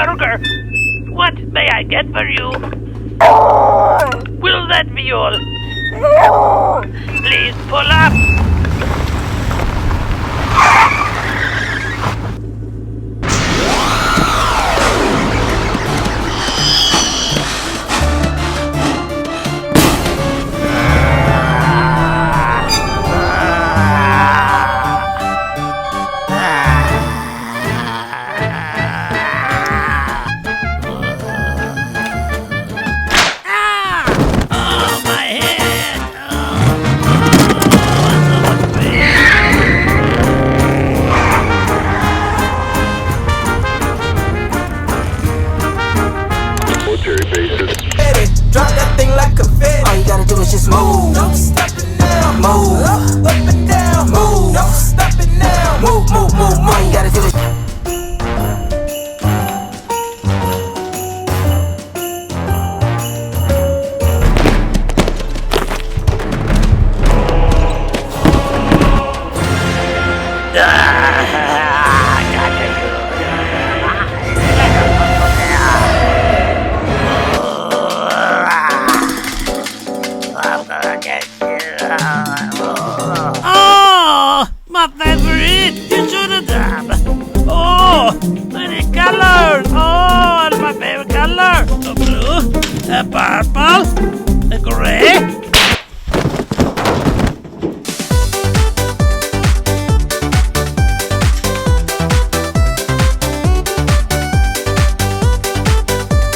burger. What may I get for you? Will that be all? Please pull up. Just move, don't stop it now. Move, up and down. Move, don't stop it now. Move, move, move, move. You gotta do it. My favorite! You shouldn't have! Oh! Many colors! Oh! My favorite color! A blue, a purple,